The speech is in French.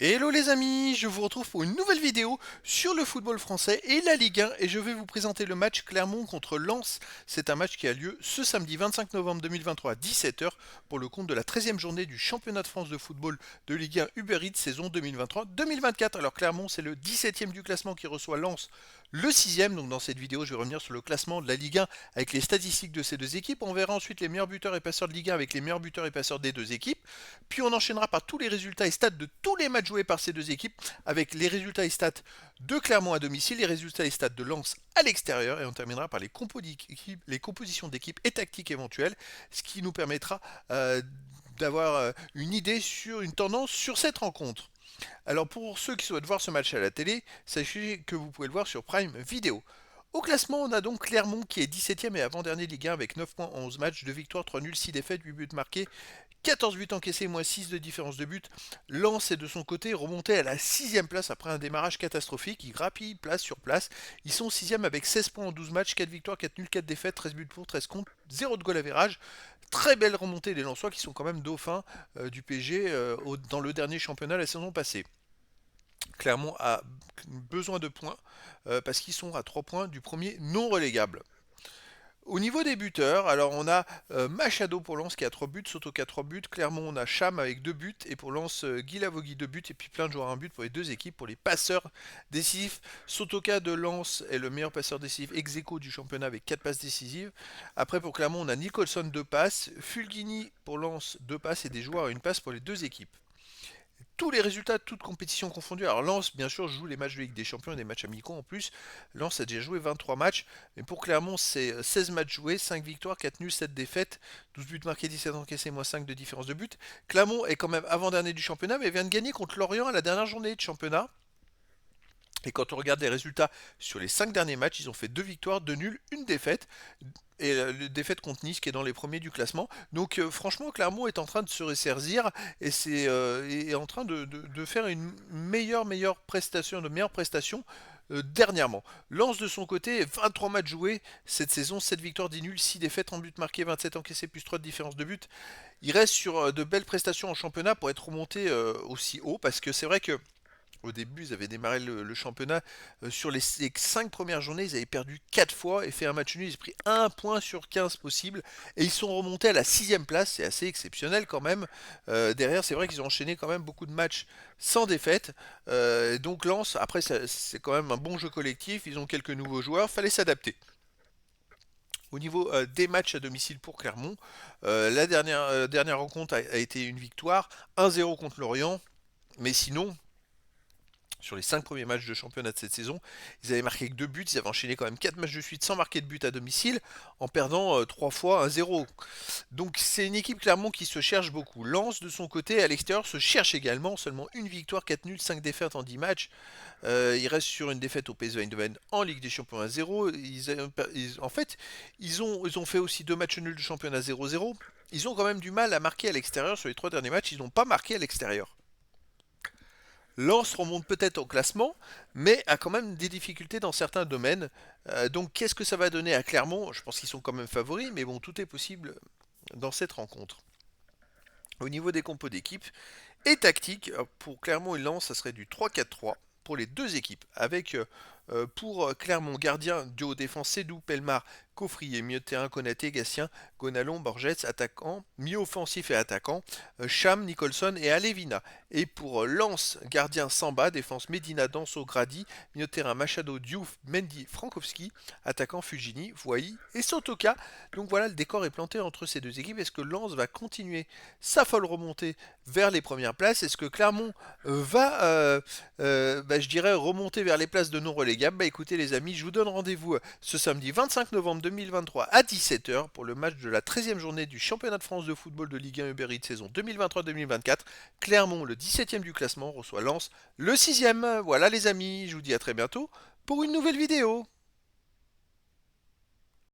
Hello les amis, je vous retrouve pour une nouvelle vidéo sur le football français et la Ligue 1 et je vais vous présenter le match Clermont contre Lens. C'est un match qui a lieu ce samedi 25 novembre 2023 à 17h pour le compte de la 13e journée du championnat de France de football de Ligue 1 Uber Eats saison 2023-2024. Alors Clermont c'est le 17e du classement qui reçoit Lens le 6e. Donc dans cette vidéo je vais revenir sur le classement de la Ligue 1 avec les statistiques de ces deux équipes. On verra ensuite les meilleurs buteurs et passeurs de Ligue 1 avec les meilleurs buteurs et passeurs des deux équipes. Puis on enchaînera par tous les résultats et stats de tous les matchs joués par ces deux équipes, avec les résultats et stats de Clermont à domicile, les résultats et stats de Lens à l'extérieur, et on terminera par les compositions d'équipes et tactiques éventuelles, ce qui nous permettra d'avoir une idée sur une tendance sur cette rencontre. Alors pour ceux qui souhaitent voir ce match à la télé, sachez que vous pouvez le voir sur Prime Video. Au classement, on a donc Clermont qui est 17e et avant-dernier Ligue 1 avec 9 points en 11 matchs, 2 victoires, 3 nuls, 6 défaites, 8 buts marqués, 14 buts encaissés, moins 6 de différence de but. Lens est de son côté remonté à la 6e place après un démarrage catastrophique. Ils grappillent place sur place. Ils sont 6e avec 16 points en 12 matchs, 4 victoires, 4 nuls, 4 défaites, 13 buts pour, 13 contre, 0 de goal average. Très belle remontée des Lensois qui sont quand même dauphins du PSG dans le dernier championnat la saison passée. Clermont a besoin de points parce qu'ils sont à 3 points du premier non relégable. Au niveau des buteurs, alors on a Machado pour Lens qui a 3 buts, Soto qui a 3 buts, Clermont on a Cham avec 2 buts, et pour Lens Guy Lavogui 2 buts, et puis plein de joueurs à 1 but pour les deux équipes. Pour les passeurs décisifs, Sotoka de Lens est le meilleur passeur décisif ex aequo du championnat avec 4 passes décisives. Après pour Clermont on a Nicholson 2 passes, Fulgini pour Lens 2 passes et des joueurs à 1 passe pour les deux équipes. Tous les résultats, toutes compétitions confondues. Alors Lens, bien sûr, joue les matchs de Ligue des Champions et des matchs amicaux en plus. Lens a déjà joué 23 matchs. Mais pour Clermont, c'est 16 matchs joués, 5 victoires, 4 nuls, 7 défaites, 12 buts marqués, 17 encaissés, moins 5 de différence de but. Clermont est quand même avant-dernier du championnat, mais vient de gagner contre Lorient à la dernière journée de championnat. Et quand on regarde les résultats sur les 5 derniers matchs, ils ont fait 2 victoires, 2 nuls, une défaite. Et la défaite contre Nice qui est dans les premiers du classement. Donc franchement, Clermont est en train de se ressaisir et est en train de faire une meilleure prestation, de meilleures prestations dernièrement. Lens de son côté, 23 matchs joués cette saison, 7 victoires, 10 nuls, 6 défaites en but marqué, 27 encaissés plus 3 de différence de but. Il reste sur de belles prestations en championnat pour être remonté aussi haut parce que c'est vrai que au début, ils avaient démarré le championnat. Sur les 5 premières journées, ils avaient perdu 4 fois et fait un match nul. Ils ont pris 1 point sur 15 possible. Et ils sont remontés à la 6e place. C'est assez exceptionnel quand même. Derrière, c'est vrai qu'ils ont enchaîné quand même beaucoup de matchs sans défaite. Donc Lens, après, c'est quand même un bon jeu collectif. Ils ont quelques nouveaux joueurs. Fallait s'adapter. Au niveau des matchs à domicile pour Clermont, la dernière rencontre a été une victoire. 1-0 contre Lorient. Mais sinon, sur les 5 premiers matchs de championnat de cette saison, ils avaient marqué que 2 buts, ils avaient enchaîné quand même 4 matchs de suite sans marquer de but à domicile, en perdant 3 fois 1-0. Donc c'est une équipe clairement qui se cherche beaucoup. Lens de son côté, à l'extérieur, se cherche également, seulement une victoire, 4 nuls, 5 défaites en 10 matchs. Il reste sur une défaite au PSV Eindhoven en Ligue des Champions à 0. En fait, ils ont fait aussi 2 matchs nuls de championnat 0-0. Ils ont quand même du mal à marquer à l'extérieur sur les 3 derniers matchs, ils n'ont pas marqué à l'extérieur. Lens remonte peut-être au classement, mais a quand même des difficultés dans certains domaines. Donc qu'est-ce que ça va donner à Clermont? Je pense qu'ils sont quand même favoris, mais bon, tout est possible dans cette rencontre. Au niveau des compos d'équipe et tactique, pour Clermont et Lens, ça serait du 3-4-3 pour les deux équipes, avec pour Clermont gardien duo défense Sédou, Pelmar, Coffrier, milieu de terrain Konaté, Gatien, Gonalon, Borges, attaquant, milieu offensif et attaquant, Cham, Nicholson et Alevina. Et pour Lens, gardien Samba, défense Medina, Danso, Grady, milieu de terrain Machado, Diouf, Mendy, Frankowski, attaquant Fugini, Voyi et Sotoka. Donc voilà, le décor est planté entre ces deux équipes. Est-ce que Lens va continuer sa folle remontée vers les premières places? Est-ce que Clermont va, je dirais, remonter vers les places de non-relégables? Bah écoutez les amis, je vous donne rendez-vous ce samedi 25 novembre 2023 à 17h pour le match de la 13e journée du championnat de France de football de Ligue 1 Uber Eats saison 2023-2024. Clermont, le 17e du classement, reçoit Lens, le 6e. Voilà les amis, je vous dis à très bientôt pour une nouvelle vidéo.